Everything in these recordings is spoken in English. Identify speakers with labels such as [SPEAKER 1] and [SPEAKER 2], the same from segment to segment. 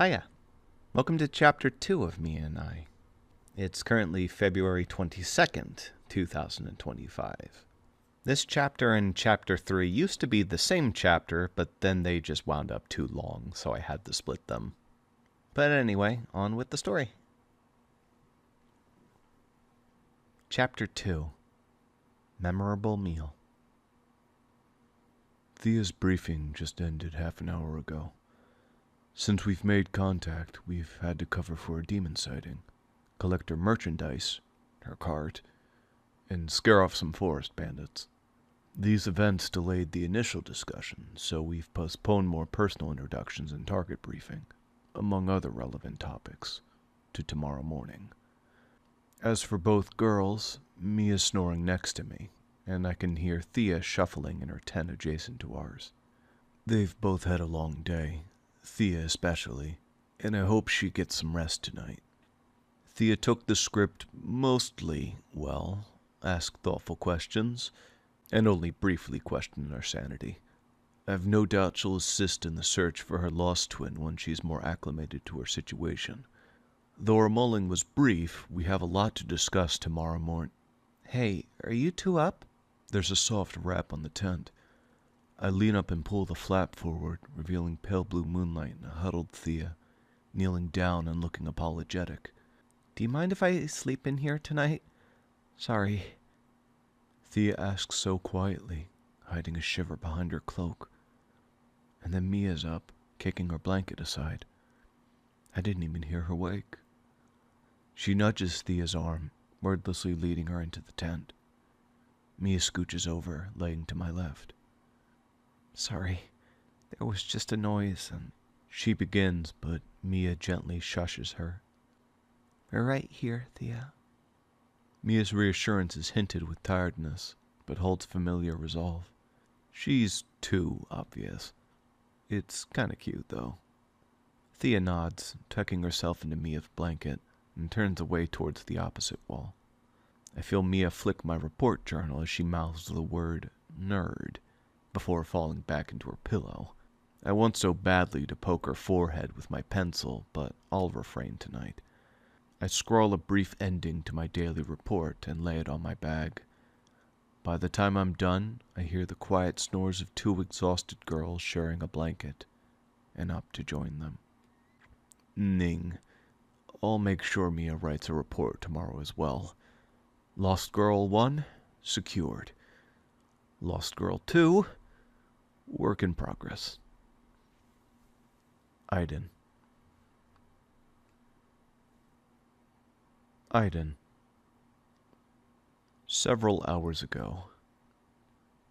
[SPEAKER 1] Hiya. Welcome to Chapter 2 of Mia and I. It's currently February 22nd, 2025. This chapter and Chapter 3 used to be the same chapter, but then they just wound up too long, so I had to split them. But anyway, on with the story. Chapter 2. Memorable Meal.
[SPEAKER 2] Thea's briefing just ended half an hour ago. Since we've made contact, we've had to cover for a demon sighting, collect her merchandise, her cart, and scare off some forest bandits. These events delayed the initial discussion, so we've postponed more personal introductions and target briefing, among other relevant topics, to tomorrow morning. As for both girls, Mia's snoring next to me, and I can hear Thea shuffling in her tent adjacent to ours. They've both had a long day, Thea especially, and I hope she gets some rest tonight. Thea took the script mostly well, asked thoughtful questions, and only briefly questioned our sanity. I've no doubt she'll assist in the search for her lost twin when she's more acclimated to her situation. Though our mulling was brief, we have a lot to discuss tomorrow morning.
[SPEAKER 1] Hey, are you two up?
[SPEAKER 2] There's a soft rap on the tent. I lean up and pull the flap forward, revealing pale blue moonlight and a huddled Thea, kneeling down and looking apologetic.
[SPEAKER 1] Do you mind if I sleep in here tonight? Sorry.
[SPEAKER 2] Thea asks so quietly, hiding a shiver behind her cloak. And then Mia's up, kicking her blanket aside. I didn't even hear her wake. She nudges Thea's arm, wordlessly leading her into the tent. Mia scooches over, laying to my left.
[SPEAKER 1] Sorry, there was just a noise and...
[SPEAKER 2] She begins, but Mia gently shushes her.
[SPEAKER 1] We're right here, Thea.
[SPEAKER 2] Mia's reassurance is hinted with tiredness, but holds familiar resolve. She's too obvious. It's kinda cute, though. Thea nods, tucking herself into Mia's blanket, and turns away towards the opposite wall. I feel Mia flick my report journal as she mouths the word nerd before falling back into her pillow. I want so badly to poke her forehead with my pencil, but I'll refrain tonight. I scrawl a brief ending to my daily report and lay it on my bag. By the time I'm done, I hear the quiet snores of two exhausted girls sharing a blanket, and up to join them. Ning. I'll make sure Mia writes a report tomorrow as well. Lost Girl 1, secured. Lost Girl 2, work in progress. Aiden. Aiden. Several hours ago.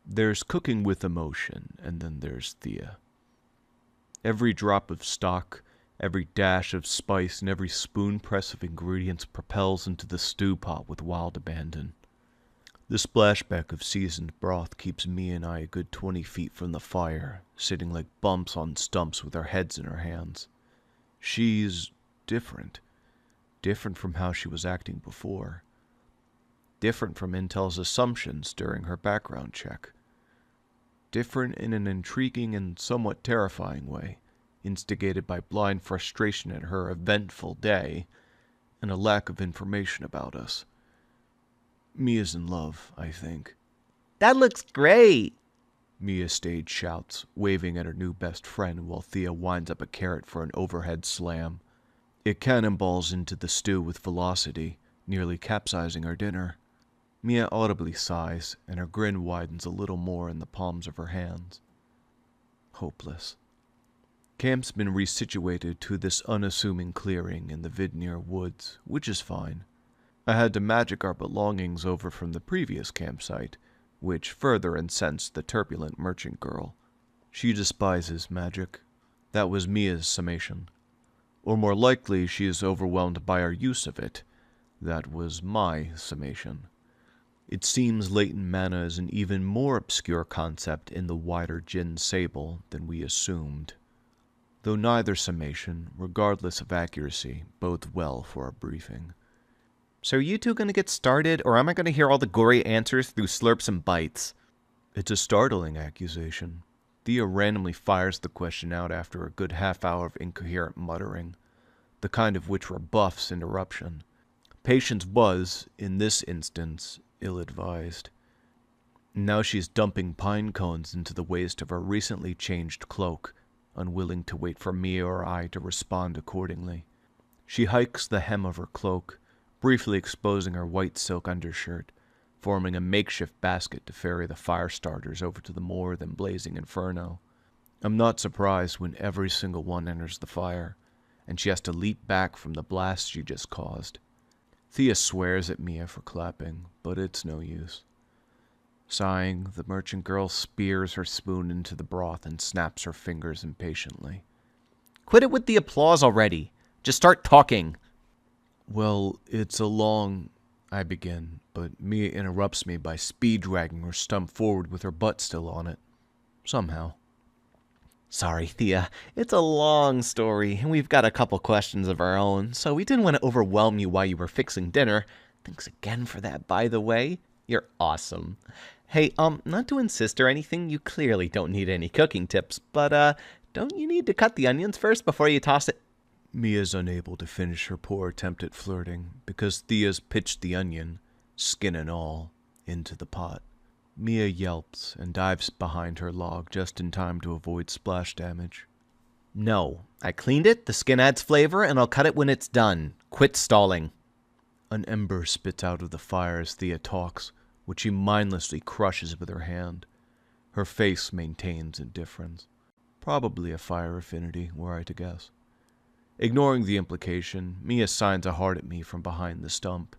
[SPEAKER 2] There's cooking with emotion, and then there's Thea. Every drop of stock, every dash of spice, and every spoon press of ingredients propels into the stew pot with wild abandon. The splashback of seasoned broth keeps me and I a good 20 feet from the fire, sitting like bumps on stumps with our heads in our hands. She's different. Different from how she was acting before. Different from Intel's assumptions during her background check. Different in an intriguing and somewhat terrifying way, instigated by blind frustration at her eventful day and a lack of information about us. Mia's in love, I think.
[SPEAKER 1] That looks great!
[SPEAKER 2] Mia stage shouts, waving at her new best friend while Thea winds up a carrot for an overhead slam. It cannonballs into the stew with velocity, nearly capsizing our dinner. Mia audibly sighs, and her grin widens a little more in the palms of her hands. Hopeless. Camp's been resituated to this unassuming clearing in the Vidnir woods, which is fine. I had to magic our belongings over from the previous campsite, which further incensed the turbulent merchant girl. She despises magic. That was Mia's summation. Or more likely, she is overwhelmed by our use of it. That was my summation. It seems latent mana is an even more obscure concept in the wider Gin Sable than we assumed. Though neither summation, regardless of accuracy, bodes well for our briefing.
[SPEAKER 1] So are you two going to get started, or am I going to hear all the gory answers through slurps and bites?
[SPEAKER 2] It's a startling accusation.
[SPEAKER 1] Thea randomly fires the question out after a good half hour of incoherent muttering, the kind of which rebuffs interruption. Patience was, in this instance, ill-advised. Now she's dumping pine cones into the waist of her recently changed cloak, unwilling to wait for Mia or I to respond accordingly. She hikes the hem of her cloak, briefly exposing her white silk undershirt, forming a makeshift basket to ferry the fire starters over to the more than blazing inferno. I'm not surprised when every single one enters the fire, and she has to leap back from the blast she just caused. Thea swears at Mia for clapping, but it's no use. Sighing, the merchant girl spears her spoon into the broth and snaps her fingers impatiently.
[SPEAKER 3] Quit it with the applause already. Just start talking.
[SPEAKER 2] Well, it's a long... I begin, but Mia interrupts me by speed-dragging her stump forward with her butt still on it. Somehow.
[SPEAKER 3] Sorry, Thea. It's a long story, and we've got a couple questions of our own, so we didn't want to overwhelm you while you were fixing dinner. Thanks again for that, by the way. You're awesome. Hey, not to insist or anything, you clearly don't need any cooking tips, but, don't you need to cut the onions first before you toss it?
[SPEAKER 2] Mia's unable to finish her poor attempt at flirting because Thea's pitched the onion, skin and all, into the pot. Mia yelps and dives behind her log just in time to avoid splash damage.
[SPEAKER 3] No, I cleaned it, the skin adds flavor, and I'll cut it when it's done. Quit stalling.
[SPEAKER 2] An ember spits out of the fire as Thea talks, which she mindlessly crushes with her hand. Her face maintains indifference. Probably a fire affinity, were I to guess. Ignoring the implication, Mia signs a heart at me from behind the stump.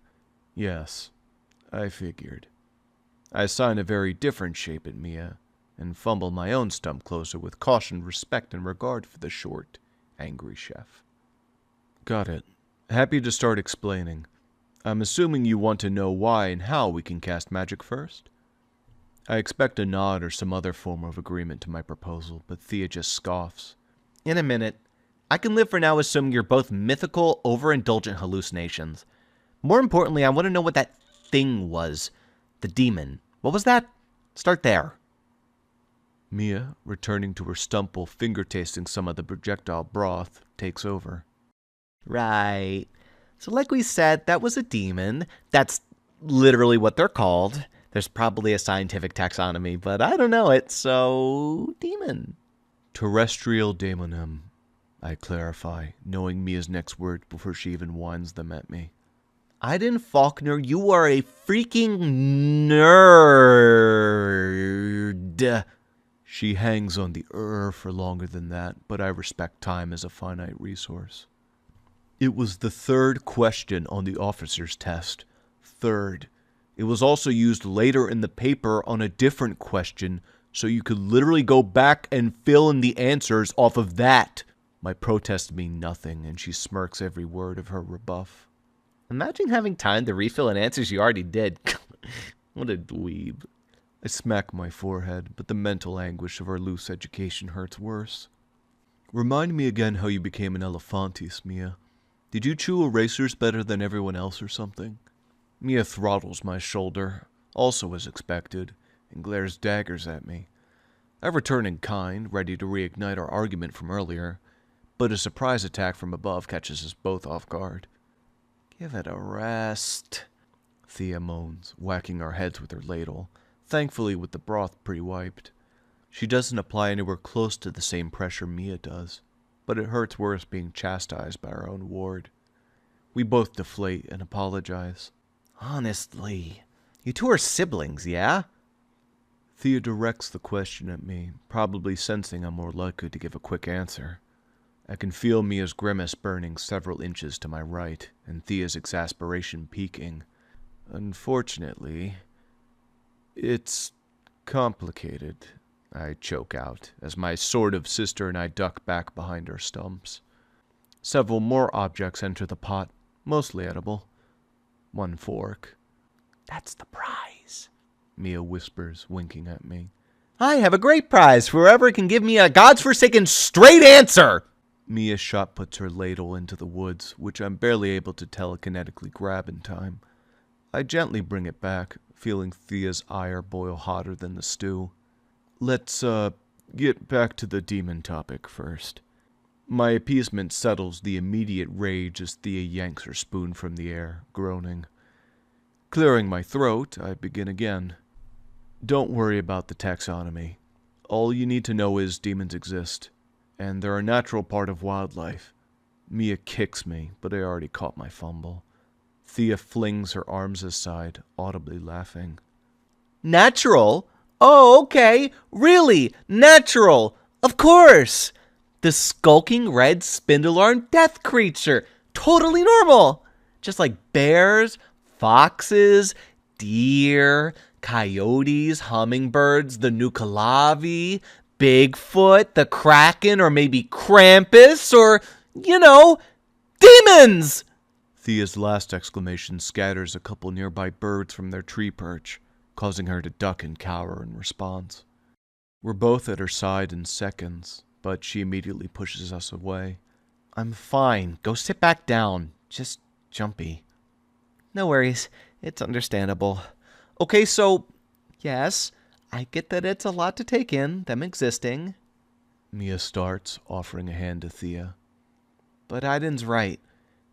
[SPEAKER 2] Yes, I figured. I assign a very different shape at Mia, and fumble my own stump closer with caution, respect, and regard for the short, angry chef. Got it. Happy to start explaining. I'm assuming you want to know why and how we can cast magic first? I expect a nod or some other form of agreement to my proposal, but Thea just scoffs.
[SPEAKER 3] In a minute. I can live for now assuming you're both mythical, overindulgent hallucinations. More importantly, I want to know what that thing was. The demon. What was that? Start there.
[SPEAKER 2] Mia, returning to her stump while finger-tasting some of the projectile broth, takes over.
[SPEAKER 3] Right. So like we said, that was a demon. That's literally what they're called. There's probably a scientific taxonomy, but I don't know it, so... demon.
[SPEAKER 2] Terrestrial daemonem, I clarify, knowing Mia's next words before she even whines them at me.
[SPEAKER 3] Aiden Faulkner, you are a freaking nerd.
[SPEAKER 2] She hangs on the for longer than that, but I respect time as a finite resource. It was the third question on the officer's test. Third. It was also used later in the paper on a different question, so you could literally go back and fill in the answers off of that. My protests mean nothing, and she smirks every word of her rebuff.
[SPEAKER 3] Imagine having time to refill in answers you already did. What a dweeb.
[SPEAKER 2] I smack my forehead, but the mental anguish of our loose education hurts worse. Remind me again how you became an Elephantis, Mia. Did you chew erasers better than everyone else or something? Mia throttles my shoulder, also as expected, and glares daggers at me. I return in kind, ready to reignite our argument from earlier, but a surprise attack from above catches us both off guard.
[SPEAKER 3] Give it a rest,
[SPEAKER 2] Thea moans, whacking our heads with her ladle, thankfully with the broth pre-wiped. She doesn't apply anywhere close to the same pressure Mia does, but it hurts worse being chastised by our own ward. We both deflate and apologize.
[SPEAKER 3] Honestly, you two are siblings, yeah?
[SPEAKER 2] Thea directs the question at me, probably sensing I'm more likely to give a quick answer. I can feel Mia's grimace burning several inches to my right, and Thea's exasperation peaking. Unfortunately, it's complicated, I choke out, as my sort of sister and I duck back behind our stumps. Several more objects enter the pot, mostly edible. One fork.
[SPEAKER 3] That's the prize,
[SPEAKER 2] Mia whispers, winking at me.
[SPEAKER 3] I have a great prize for whoever can give me a god's-forsaken straight answer!
[SPEAKER 2] Mia shot puts her ladle into the woods, which I'm barely able to telekinetically grab in time. I gently bring it back, feeling Thea's ire boil hotter than the stew. Let's get back to the demon topic first. My appeasement settles the immediate rage as Thea yanks her spoon from the air, groaning. Clearing my throat, I begin again. Don't worry about the taxonomy. All you need to know is demons exist, and they're a natural part of wildlife. Mia kicks me, but I already caught my fumble. Thea flings her arms aside, audibly laughing.
[SPEAKER 3] Natural? Oh, okay. Really? Natural? Of course! The skulking red spindle-armed death creature. Totally normal. Just like bears, foxes, deer, coyotes, hummingbirds, the Nucalavi, Bigfoot, the Kraken, or maybe Krampus, or, demons!
[SPEAKER 2] Thea's last exclamation scatters a couple nearby birds from their tree perch, causing her to duck and cower in response. We're both at her side in seconds, but she immediately pushes us away.
[SPEAKER 3] I'm fine. Go sit back down. Just jumpy. No worries. It's understandable. Okay, so, yes, I get that it's a lot to take in, them existing.
[SPEAKER 2] Mia starts, offering a hand to Thea.
[SPEAKER 3] But Aiden's right.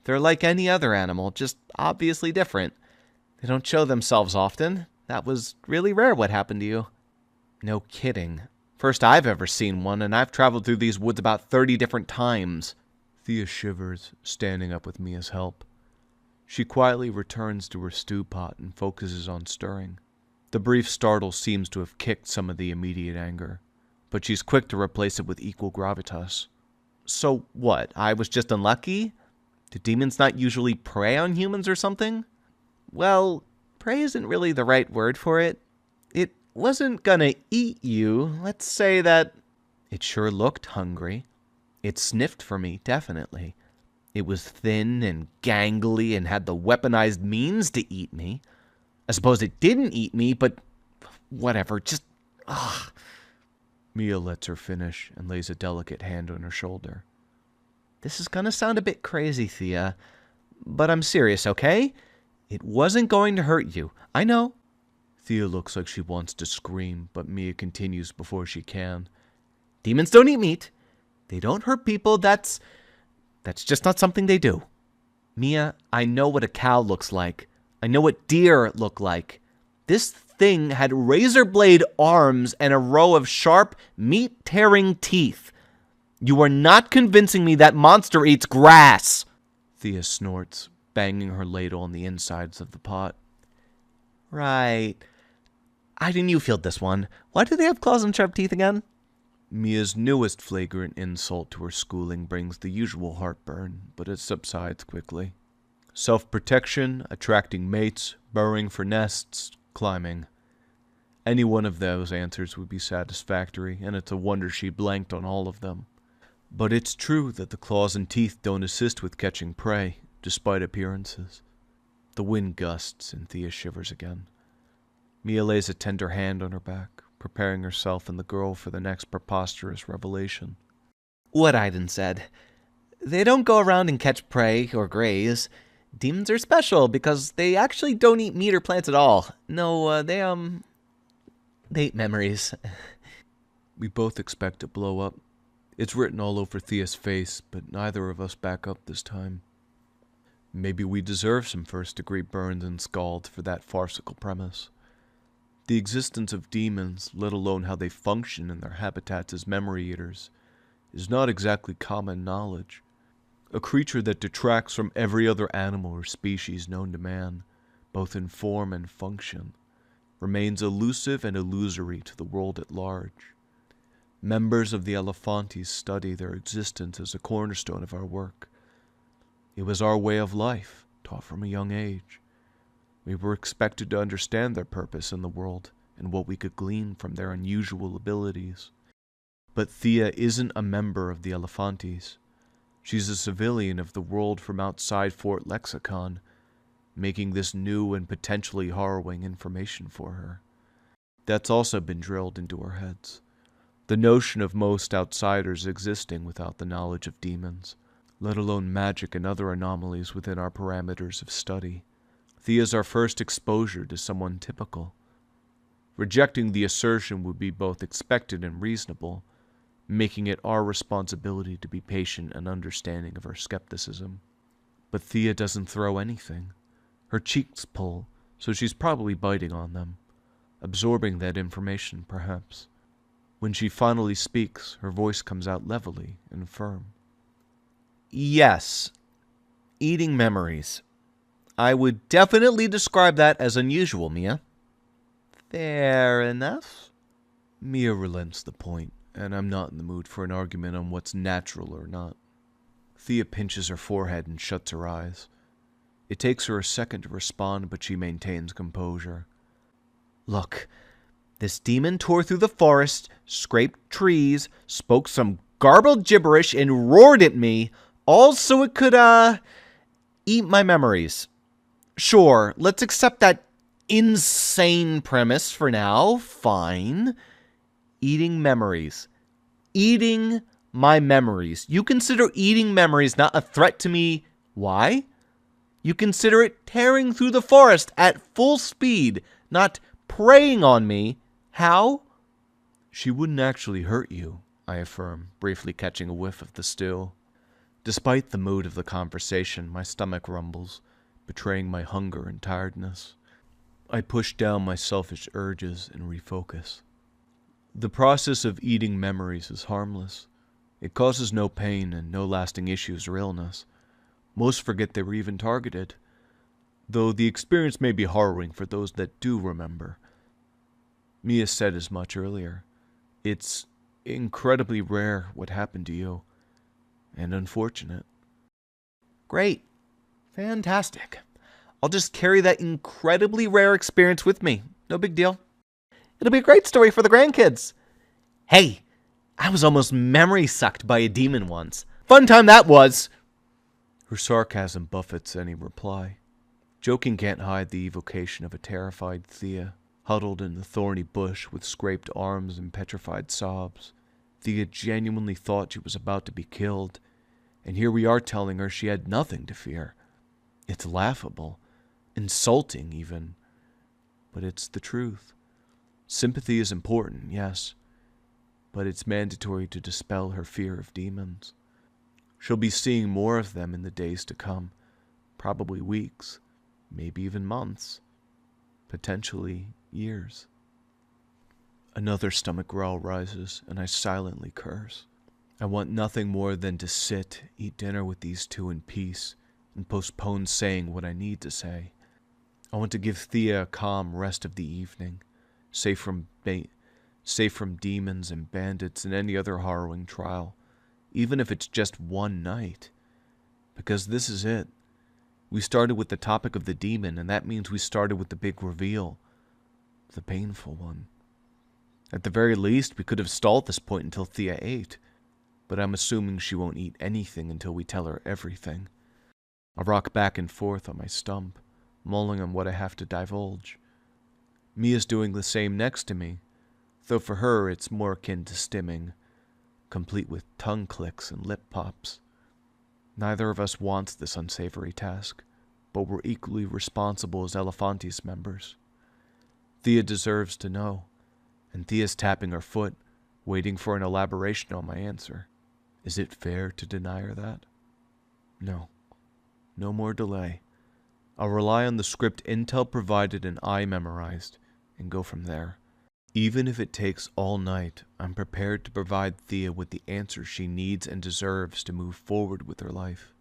[SPEAKER 3] They're like any other animal, just obviously different. They don't show themselves often. That was really rare what happened to you. No kidding. First I've ever seen one, and I've traveled through these woods about 30 different times.
[SPEAKER 2] Thea shivers, standing up with Mia's help. She quietly returns to her stew pot and focuses on stirring. The brief startle seems to have kicked some of the immediate anger, but she's quick to replace it with equal gravitas.
[SPEAKER 3] So what? I was just unlucky? Do demons not usually prey on humans or something? Well, prey isn't really the right word for it. It wasn't gonna eat you. Let's say that it sure looked hungry. It sniffed for me, definitely. It was thin and gangly and had the weaponized means to eat me. I suppose it didn't eat me, but whatever, just, ugh.
[SPEAKER 2] Mia lets her finish and lays a delicate hand on her shoulder.
[SPEAKER 3] This is gonna sound a bit crazy, Thea, but I'm serious, okay? It wasn't going to hurt you. I know.
[SPEAKER 2] Thea looks like she wants to scream, but Mia continues before she can.
[SPEAKER 3] Demons don't eat meat. They don't hurt people. That's just not something they do. Mia, I know what a cow looks like. I know what deer look like. This thing had razor blade arms and a row of sharp, meat-tearing teeth. You are not convincing me that monster eats grass.
[SPEAKER 2] Thea snorts, banging her ladle on the insides of the pot.
[SPEAKER 3] Right. Why didn't you field this one? Why do they have claws and sharp teeth again?
[SPEAKER 2] Mia's newest flagrant insult to her schooling brings the usual heartburn, but it subsides quickly. Self-protection, attracting mates, burrowing for nests, climbing. Any one of those answers would be satisfactory, and it's a wonder she blanked on all of them. But it's true that the claws and teeth don't assist with catching prey, despite appearances. The wind gusts, and Thea shivers again. Mia lays a tender hand on her back, preparing herself and the girl for the next preposterous revelation.
[SPEAKER 3] What Aiden said. They don't go around and catch prey or graze. Demons are special because they actually don't eat meat or plants at all. No, they eat memories.
[SPEAKER 2] We both expect to blow up. It's written all over Thea's face, but neither of us back up this time. Maybe we deserve some first-degree burns and scalds for that farcical premise. The existence of demons, let alone how they function in their habitats as memory eaters, is not exactly common knowledge. A creature that detracts from every other animal or species known to man, both in form and function, remains elusive and illusory to the world at large. Members of the Elephantis study their existence as a cornerstone of our work. It was our way of life, taught from a young age. We were expected to understand their purpose in the world and what we could glean from their unusual abilities. But Thea isn't a member of the Elephantis. She's a civilian of the world from outside Fort Lexicon, making this new and potentially harrowing information for her. That's also been drilled into our heads. The notion of most outsiders existing without the knowledge of demons, let alone magic and other anomalies within our parameters of study. Thea's our first exposure to someone typical. Rejecting the assertion would be both expected and reasonable, making it our responsibility to be patient and understanding of her skepticism. But Thea doesn't throw anything. Her cheeks pull, so she's probably biting on them, absorbing that information, perhaps. When she finally speaks, her voice comes out levelly and firm.
[SPEAKER 3] Yes, eating memories. I would definitely describe that as unusual, Mia. Fair enough.
[SPEAKER 2] Mia relents the point, and I'm not in the mood for an argument on what's natural or not. Thea pinches her forehead and shuts her eyes. It takes her a second to respond, but she maintains composure.
[SPEAKER 3] Look, this demon tore through the forest, scraped trees, spoke some garbled gibberish, and roared at me, all so it could, eat my memories. Sure, let's accept that insane premise for now. Fine. Eating memories. Eating my memories. You consider eating memories not a threat to me. Why? You consider it tearing through the forest at full speed, not preying on me. How?
[SPEAKER 2] She wouldn't actually hurt you, I affirm, briefly catching a whiff of the stew. Despite the mood of the conversation, my stomach rumbles, betraying my hunger and tiredness. I push down my selfish urges and refocus. The process of eating memories is harmless. It causes no pain and no lasting issues or illness. Most forget they were even targeted, though the experience may be harrowing for those that do remember. Mia said as much earlier. It's incredibly rare what happened to you, and unfortunate.
[SPEAKER 3] Great. Fantastic. I'll just carry that incredibly rare experience with me. No big deal. It'll be a great story for the grandkids. Hey, I was almost memory sucked by a demon once. Fun time that was.
[SPEAKER 2] Her sarcasm buffets any reply. Joking can't hide the evocation of a terrified Thea, huddled in the thorny bush with scraped arms and petrified sobs. Thea genuinely thought she was about to be killed, and here we are telling her she had nothing to fear. It's laughable, insulting even, but it's the truth. Sympathy is important, yes, but it's mandatory to dispel her fear of demons. She'll be seeing more of them in the days to come, probably weeks, maybe even months, potentially years. Another stomach growl rises, and I silently curse. I want nothing more than to sit, eat dinner with these two in peace, and postpone saying what I need to say. I want to give Thea a calm rest of the evening, safe from demons and bandits and any other harrowing trial, even if it's just one night. Because this is it. We started with the topic of the demon, and that means we started with the big reveal. The painful one. At the very least, we could have stalled this point until Thea ate, but I'm assuming she won't eat anything until we tell her everything. I rock back and forth on my stump, mulling on what I have to divulge. Mia's doing the same next to me, though for her it's more akin to stimming, complete with tongue clicks and lip pops. Neither of us wants this unsavory task, but we're equally responsible as Elephantis members. Thea deserves to know, and Thea's tapping her foot, waiting for an elaboration on my answer. Is it fair to deny her that? No. No more delay. I'll rely on the script Intel provided and I memorized, and go from there. Even if it takes all night, I'm prepared to provide Thea with the answers she needs and deserves to move forward with her life.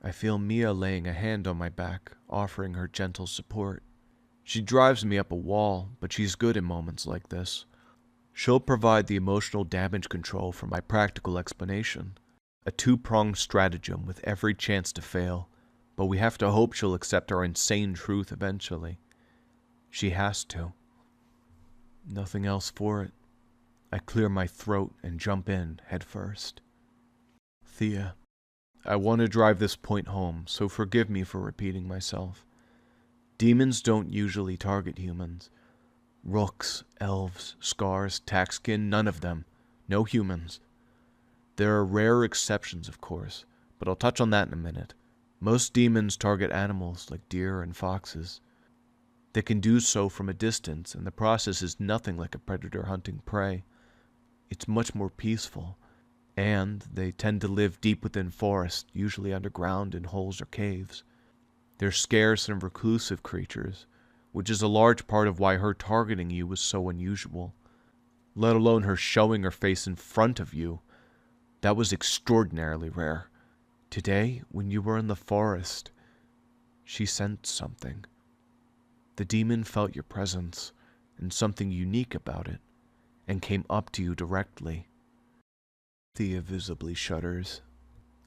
[SPEAKER 2] I feel Mia laying a hand on my back, offering her gentle support. She drives me up a wall, but she's good in moments like this. She'll provide the emotional damage control for my practical explanation. A two-pronged stratagem with every chance to fail, but we have to hope she'll accept our insane truth eventually. She has to. Nothing else for it. I clear my throat and jump in head first. Thea, I want to drive this point home, so forgive me for repeating myself. Demons don't usually target humans. Rooks, elves, scars, taxkin, none of them. No humans. There are rare exceptions, of course, but I'll touch on that in a minute. Most demons target animals like deer and foxes. They can do so from a distance, and the process is nothing like a predator hunting prey. It's much more peaceful, and they tend to live deep within forests, usually underground in holes or caves. They're scarce and reclusive creatures, which is a large part of why her targeting you was so unusual. Let alone her showing her face in front of you. That was extraordinarily rare. Today, when you were in the forest, she sensed something. The demon felt your presence, and something unique about it, and came up to you directly. Thea visibly shudders.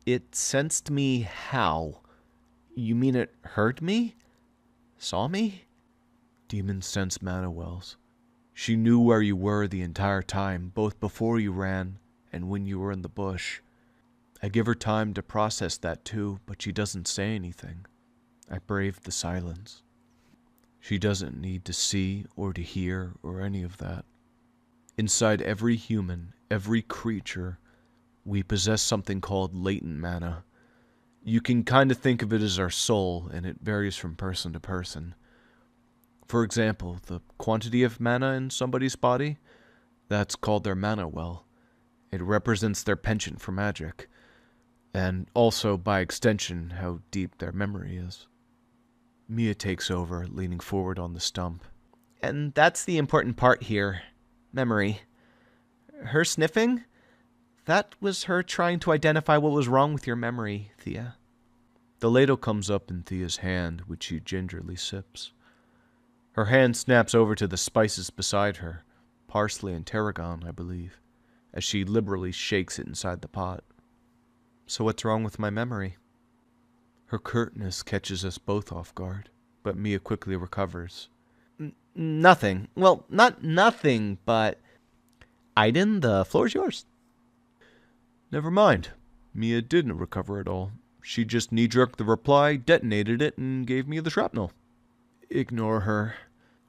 [SPEAKER 3] It sensed me how? You mean it heard me? Saw me?
[SPEAKER 2] Demons sense mana wells. She knew where you were the entire time, both before you ran and when you were in the bush. I give her time to process that too, but she doesn't say anything. I braved the silence. She doesn't need to see or to hear or any of that. Inside every human, every creature, we possess something called latent mana. You can kind of think of it as our soul, and it varies from person to person. For example, the quantity of mana in somebody's body, that's called their mana well. It represents their penchant for magic, and also, by extension, how deep their memory is. Mia takes over, leaning forward on the stump.
[SPEAKER 3] And that's the important part here. Memory. Her sniffing? That was her trying to identify what was wrong with your memory, Thea.
[SPEAKER 2] The ladle comes up in Thea's hand, which she gingerly sips. Her hand snaps over to the spices beside her, parsley and tarragon, I believe, as she liberally shakes it inside the pot.
[SPEAKER 3] So what's wrong with my memory?
[SPEAKER 2] Her curtness catches us both off guard, but Mia quickly recovers.
[SPEAKER 3] Nothing. Well, not nothing, but... Aiden, the floor's yours.
[SPEAKER 2] Never mind. Mia didn't recover at all. She just knee-jerked the reply, detonated it, and gave me the shrapnel. Ignore her.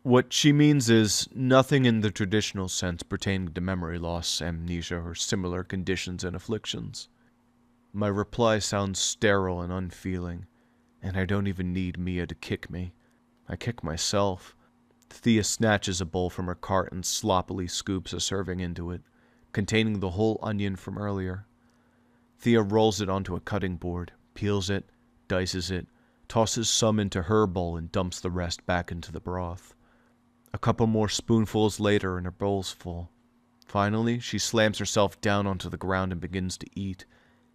[SPEAKER 2] What she means is nothing in the traditional sense pertaining to memory loss, amnesia, or similar conditions and afflictions. My reply sounds sterile and unfeeling, and I don't even need Mia to kick me. I kick myself. Thea snatches a bowl from her cart and sloppily scoops a serving into it, containing the whole onion from earlier. Thea rolls it onto a cutting board, peels it, dices it, tosses some into her bowl and dumps the rest back into the broth. A couple more spoonfuls later and her bowl's full. Finally, she slams herself down onto the ground and begins to eat,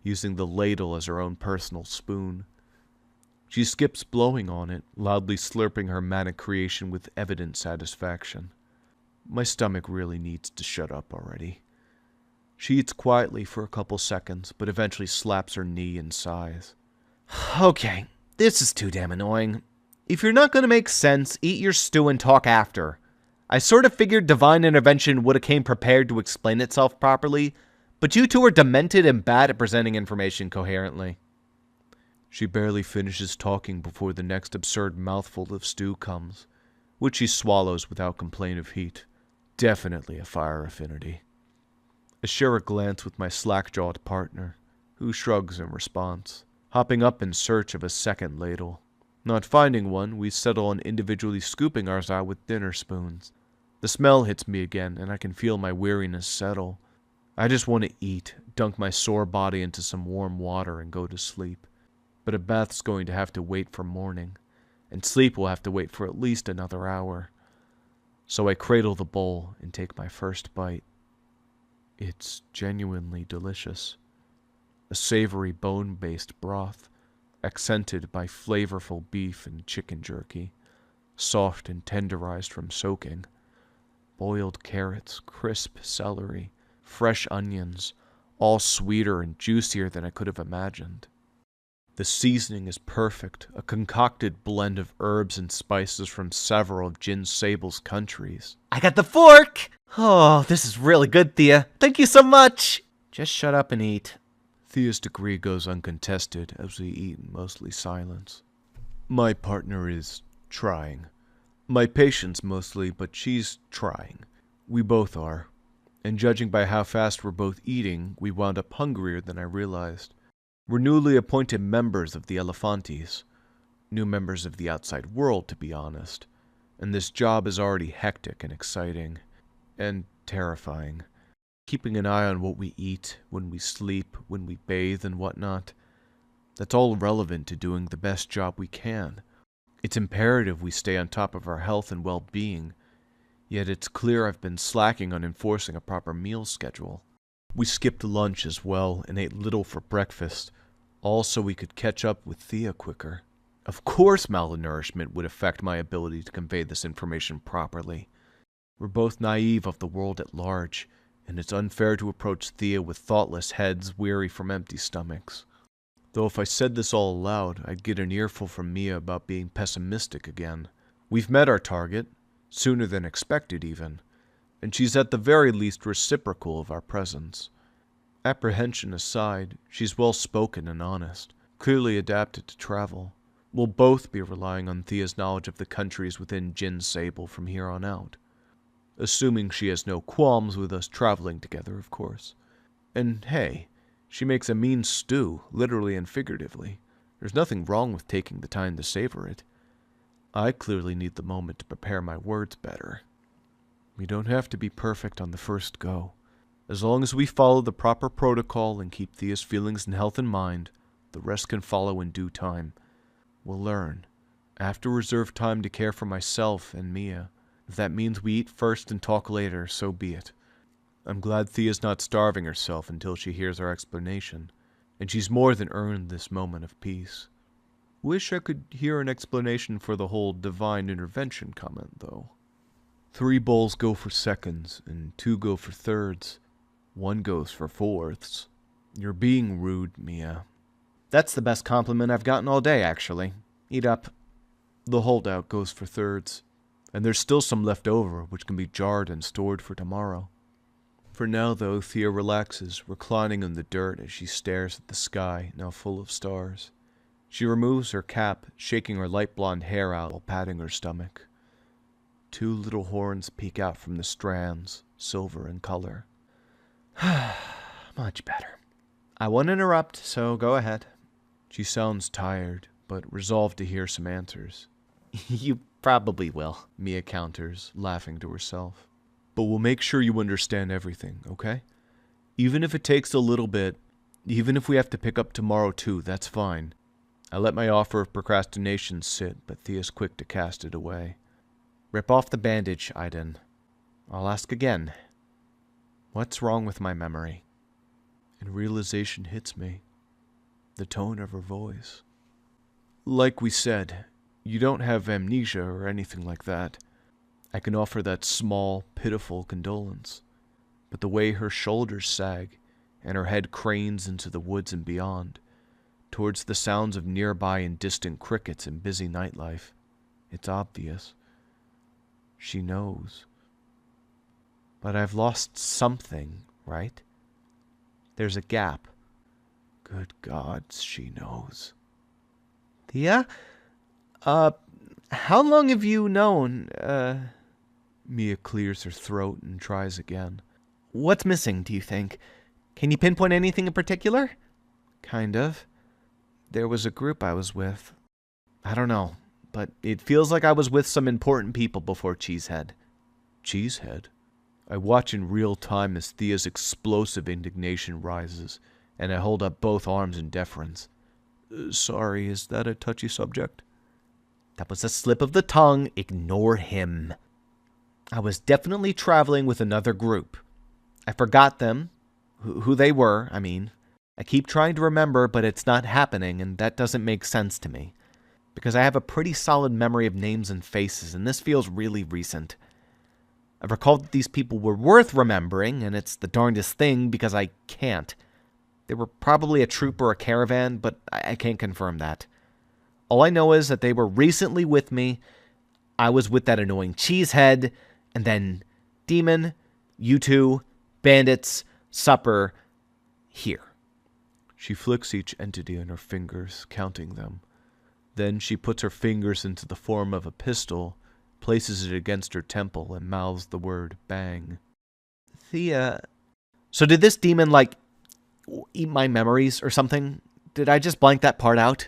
[SPEAKER 2] using the ladle as her own personal spoon. She skips blowing on it, loudly slurping her manic creation with evident satisfaction. My stomach really needs to shut up already. She eats quietly for a couple seconds, but eventually slaps her knee and sighs.
[SPEAKER 3] Okay, this is too damn annoying. If you're not going to make sense, eat your stew and talk after. I sort of figured divine intervention would have came prepared to explain itself properly, but you two are demented and bad at presenting information coherently.
[SPEAKER 2] She barely finishes talking before the next absurd mouthful of stew comes, which she swallows without complaint of heat. Definitely a fire affinity. I share a glance with my slack-jawed partner, who shrugs in response, hopping up in search of a second ladle. Not finding one, we settle on individually scooping ours out with dinner spoons. The smell hits me again, and I can feel my weariness settle. I just want to eat, dunk my sore body into some warm water, and go to sleep. But a bath's going to have to wait for morning, and sleep will have to wait for at least another hour. So I cradle the bowl and take my first bite. It's genuinely delicious. A savory bone-based broth, accented by flavorful beef and chicken jerky, soft and tenderized from soaking, boiled carrots, crisp celery, fresh onions, all sweeter and juicier than I could have imagined. The seasoning is perfect, a concocted blend of herbs and spices from several of Gin Sable's countries.
[SPEAKER 3] I got the fork! Oh, this is really good, Thea. Thank you so much! Just shut up and eat.
[SPEAKER 2] Thea's degree goes uncontested as we eat in mostly silence. My partner is trying. My patience mostly, but she's trying. We both are. And judging by how fast we're both eating, we wound up hungrier than I realized. We're newly appointed members of the Elephantis. New members of the outside world, to be honest. And this job is already hectic and exciting. And terrifying. Keeping an eye on what we eat, when we sleep, when we bathe and whatnot. That's all relevant to doing the best job we can. It's imperative we stay on top of our health and well-being. Yet it's clear I've been slacking on enforcing a proper meal schedule. We skipped lunch as well and ate little for breakfast, all so we could catch up with Thea quicker. Of course malnourishment would affect my ability to convey this information properly. We're both naive of the world at large, and it's unfair to approach Thea with thoughtless heads weary from empty stomachs. Though if I said this all aloud, I'd get an earful from Mia about being pessimistic again. We've met our target, sooner than expected even, and she's at the very least reciprocal of our presence. Apprehension aside, she's well-spoken and honest, clearly adapted to travel. We'll both be relying on Thea's knowledge of the countries within Gin Sable from here on out. Assuming she has no qualms with us traveling together, of course. And hey, she makes a mean stew, literally and figuratively. There's nothing wrong with taking the time to savor it. I clearly need the moment to prepare my words better. We don't have to be perfect on the first go. As long as we follow the proper protocol and keep Thea's feelings and health in mind, the rest can follow in due time. We'll learn. I have to reserve time to care for myself and Mia. If that means we eat first and talk later, so be it. I'm glad Thea's not starving herself until she hears our explanation, and she's more than earned this moment of peace. Wish I could hear an explanation for the whole divine intervention comment, though. 3 bowls go for seconds, and 2 go for thirds. 1 goes for fourths. You're being rude, Mia.
[SPEAKER 3] That's the best compliment I've gotten all day, actually. Eat up.
[SPEAKER 2] The holdout goes for thirds, and there's still some left over, which can be jarred and stored for tomorrow. For now, though, Thea relaxes, reclining in the dirt as she stares at the sky, now full of stars. She removes her cap, shaking her light blonde hair out while patting her stomach. 2 little horns peek out from the strands, silver in color.
[SPEAKER 3] Much better. I won't interrupt, so go ahead.
[SPEAKER 2] She sounds tired, but resolved to hear some answers.
[SPEAKER 3] You probably will,
[SPEAKER 2] Mia counters, laughing to herself. But we'll make sure you understand everything, okay? Even if it takes a little bit, even if we have to pick up tomorrow too, that's fine. I let my offer of procrastination sit, but Thea's quick to cast it away.
[SPEAKER 3] Rip off the bandage, Aiden. I'll ask again. What's wrong with my memory?
[SPEAKER 2] And realization hits me. The tone of her voice. Like we said, you don't have amnesia or anything like that. I can offer that small, pitiful condolence. But the way her shoulders sag, and her head cranes into the woods and beyond, towards the sounds of nearby and distant crickets and busy nightlife, it's obvious. She knows.
[SPEAKER 3] But I've lost something, right? There's a gap.
[SPEAKER 2] Good gods, she knows.
[SPEAKER 3] Thea? How long have you known,
[SPEAKER 2] Mia clears her throat and tries again.
[SPEAKER 3] What's missing, do you think? Can you pinpoint anything in particular?
[SPEAKER 2] Kind of. There was a group I was with.
[SPEAKER 3] I don't know, but it feels like I was with some important people before Cheesehead.
[SPEAKER 2] Cheesehead? I watch in real time as Thea's explosive indignation rises, and I hold up both arms in deference. Sorry, is that a touchy subject?
[SPEAKER 3] That was a slip of the tongue. Ignore him. I was definitely traveling with another group. I forgot them. Who they were, I mean. I keep trying to remember, but it's not happening, and that doesn't make sense to me. Because I have a pretty solid memory of names and faces, and this feels really recent. I recall that these people were worth remembering, and it's the darndest thing because I can't. They were probably a troop or a caravan, but I can't confirm that. All I know is that they were recently with me. I was with that annoying cheesehead, and then demon, you two, bandits, supper, here.
[SPEAKER 2] She flicks each entity on her fingers, counting them. Then she puts her fingers into the form of a pistol, places it against her temple, and mouths the word bang.
[SPEAKER 3] Thea. So did this demon, eat my memories or something? Did I just blank that part out?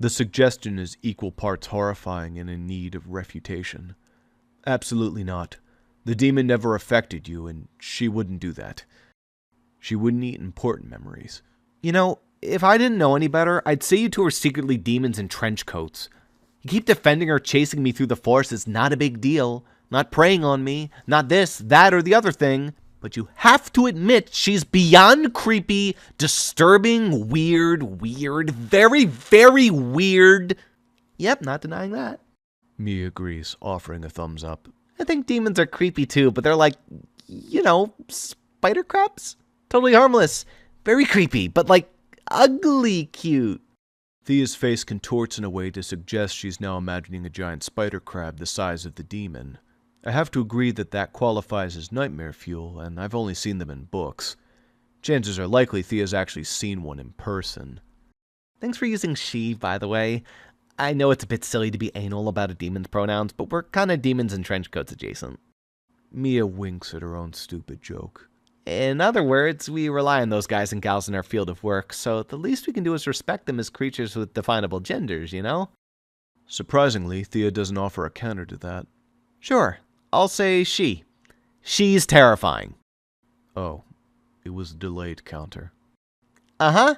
[SPEAKER 2] The suggestion is equal parts horrifying and in need of refutation. Absolutely not. The demon never affected you, and she wouldn't do that. She wouldn't eat important memories.
[SPEAKER 3] You know, if I didn't know any better, I'd say you two are secretly demons in trench coats. You keep defending her chasing me through the forest is not a big deal. Not preying on me. Not this, that, or the other thing. But you have to admit she's beyond creepy, disturbing, weird, very, very weird. Yep, not denying that.
[SPEAKER 2] Mia agrees, offering a thumbs up.
[SPEAKER 3] I think demons are creepy too, but they're like, spider crabs? Totally harmless. Very creepy, but like ugly cute.
[SPEAKER 2] Thea's face contorts in a way to suggest she's now imagining a giant spider crab the size of the demon. I have to agree that qualifies as nightmare fuel, and I've only seen them in books. Chances are likely Thea's actually seen one in person.
[SPEAKER 3] Thanks for using she, by the way. I know it's a bit silly to be anal about a demon's pronouns, but we're kind of demons in trench coats adjacent.
[SPEAKER 2] Mia winks at her own stupid joke.
[SPEAKER 3] In other words, we rely on those guys and gals in our field of work, so the least we can do is respect them as creatures with definable genders, you know?
[SPEAKER 2] Surprisingly, Thea doesn't offer a counter to that.
[SPEAKER 3] Sure, I'll say she. She's terrifying.
[SPEAKER 2] Oh, it was a delayed counter.
[SPEAKER 3] Uh-huh.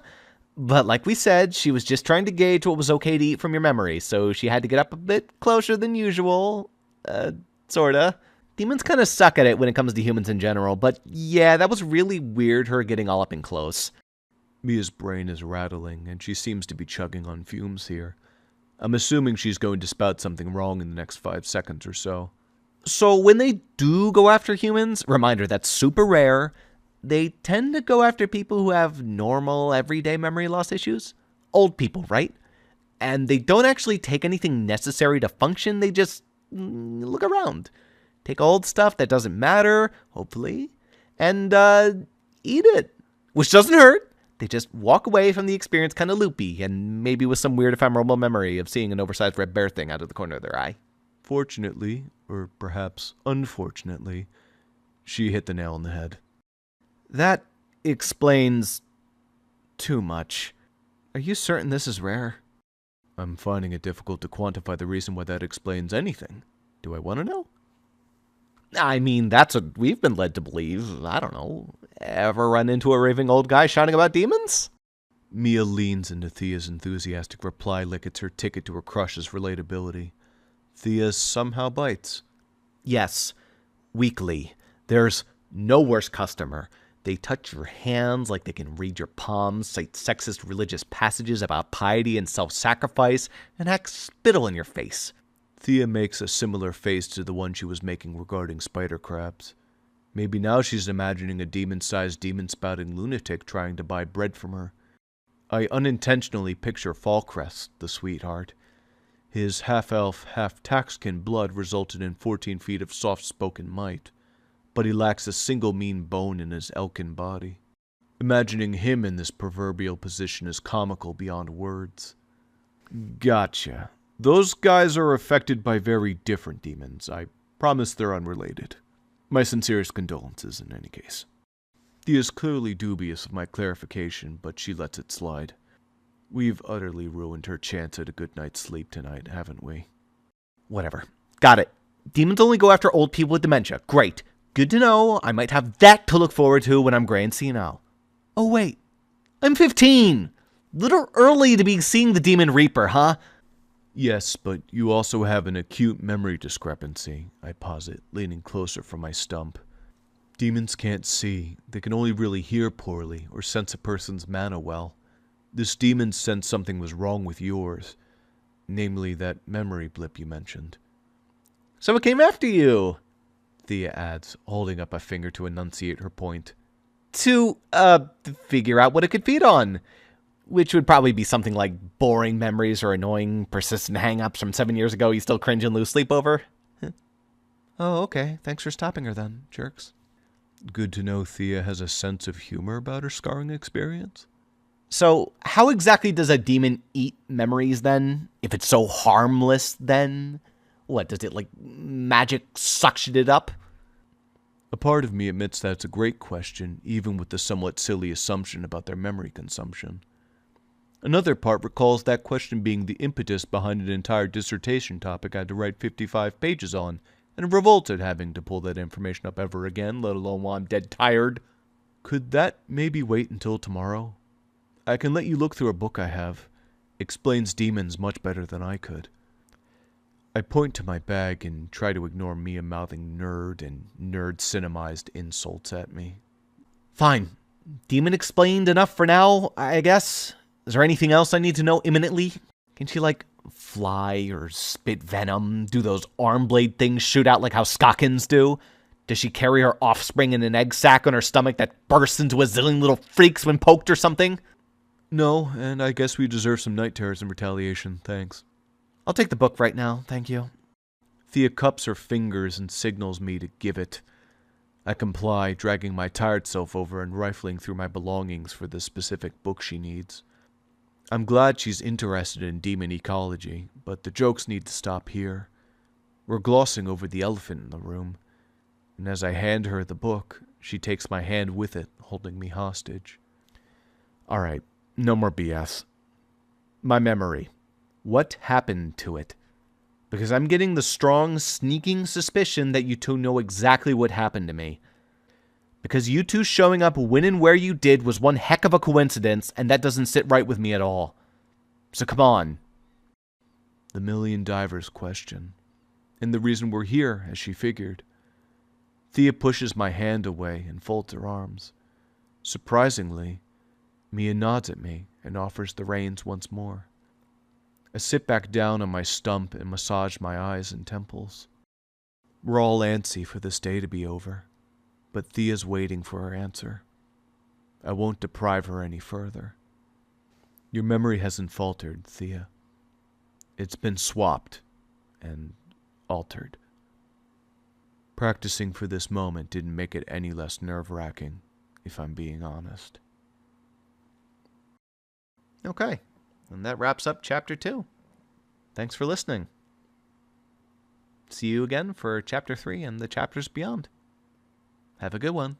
[SPEAKER 3] But like we said, she was just trying to gauge what was okay to eat from your memory, so she had to get up a bit closer than usual. Sorta. Demons kind of suck at it when it comes to humans in general, but yeah, that was really weird, her getting all up and close.
[SPEAKER 2] Mia's brain is rattling, and she seems to be chugging on fumes here. I'm assuming she's going to spout something wrong in the next 5 seconds or so.
[SPEAKER 3] So when they do go after humans, reminder, that's super rare, they tend to go after people who have normal, everyday memory loss issues. Old people, right? And they don't actually take anything necessary to function, they just look around. Take old stuff that doesn't matter, hopefully, and eat it. Which doesn't hurt. They just walk away from the experience kind of loopy, and maybe with some weird ephemeral memory of seeing an oversized red bear thing out of the corner of their eye.
[SPEAKER 2] Fortunately, or perhaps unfortunately, she hit the nail on the head.
[SPEAKER 3] That explains too much. Are you certain this is rare?
[SPEAKER 2] I'm finding it difficult to quantify the reason why that explains anything. Do I want to know?
[SPEAKER 3] I mean, that's what we've been led to believe. I don't know. Ever run into a raving old guy shouting about demons?
[SPEAKER 2] Mia leans into Thea's enthusiastic reply like it's her ticket to her crush's relatability. Thea somehow bites.
[SPEAKER 3] Yes. Weekly. There's no worse customer. They touch your hands like they can read your palms, cite sexist religious passages about piety and self-sacrifice, and act spittle in your face.
[SPEAKER 2] Thea makes a similar face to the one she was making regarding spider crabs. Maybe now she's imagining a demon-sized, demon-spouting lunatic trying to buy bread from her. I unintentionally picture Faulkner, the sweetheart. His half-elf, half-taxkin blood resulted in 14 feet of soft-spoken might, but he lacks a single mean bone in his elkin body. Imagining him in this proverbial position is comical beyond words. Gotcha. Those guys are affected by very different demons. I promise they're unrelated. My sincerest condolences in any case. Thea is clearly dubious of my clarification, but she lets it slide. We've utterly ruined her chance at a good night's sleep tonight, haven't we?
[SPEAKER 3] Whatever. Got it. Demons only go after old people with dementia. Great. Good to know. I might have that to look forward to when I'm gray and senile. Oh, wait. I'm 15. Little early to be seeing the Demon Reaper, huh?
[SPEAKER 2] Yes, but you also have an acute memory discrepancy, I posit, leaning closer from my stump. Demons can't see. They can only really hear poorly or sense a person's mana well. This demon sensed something was wrong with yours, namely that memory blip you mentioned.
[SPEAKER 3] So it came after you,
[SPEAKER 2] Thea adds, holding up a finger to enunciate her point.
[SPEAKER 3] To, figure out what it could feed on. Which would probably be something like boring memories or annoying, persistent hang-ups from 7 years ago you still cringe and lose sleep over.
[SPEAKER 2] Oh, okay. Thanks for stopping her then, jerks. Good to know Thea has a sense of humor about her scarring experience.
[SPEAKER 3] So, how exactly does a demon eat memories then? If it's so harmless then? What, does it, magic suction it up?
[SPEAKER 2] A part of me admits that it's a great question, even with the somewhat silly assumption about their memory consumption. Another part recalls that question being the impetus behind an entire dissertation topic I had to write 55 pages on,
[SPEAKER 1] and revolt at having to pull that information up ever again, let alone while I'm dead tired. Could that maybe wait until tomorrow? I can let you look through a book I have. Explains demons much better than I could. I point to my bag and try to ignore Mia mouthing nerd and nerd cinemized insults at me. Fine. Demon explained enough for now, I guess. Is there anything else I need to know imminently? Can she, fly or spit venom? Do those arm blade things shoot out like how Skockins do? Does she carry her offspring in an egg sac on her stomach that bursts into a zillion little freaks when poked or something? No, and I guess we deserve some night terrors in retaliation, thanks. I'll take the book right now, thank you. Thea cups her fingers and signals me to give it. I comply, dragging my tired self over and rifling through my belongings for the specific book she needs. I'm glad she's interested in demon ecology, but the jokes need to stop here. We're glossing over the elephant in the room, and as I hand her the book, she takes my hand with it, holding me hostage. All right, no more BS. My memory. What happened to it? Because I'm getting the strong, sneaking suspicion that you two know exactly what happened to me. Because you two showing up when and where you did was one heck of a coincidence, and that doesn't sit right with me at all. So come on. The million divers question. And the reason we're here, as she figured. Thea pushes my hand away and folds her arms. Surprisingly, Mia nods at me and offers the reins once more. I sit back down on my stump and massage my eyes and temples. We're all antsy for this day to be over, but Thea's waiting for her answer. I won't deprive her any further. Your memory hasn't faltered, Thea. It's been swapped and altered. Practicing for this moment didn't make it any less nerve-wracking, if I'm being honest. Okay, and that wraps up Chapter 2. Thanks for listening. See you again for Chapter 3 and the chapters beyond. Have a good one.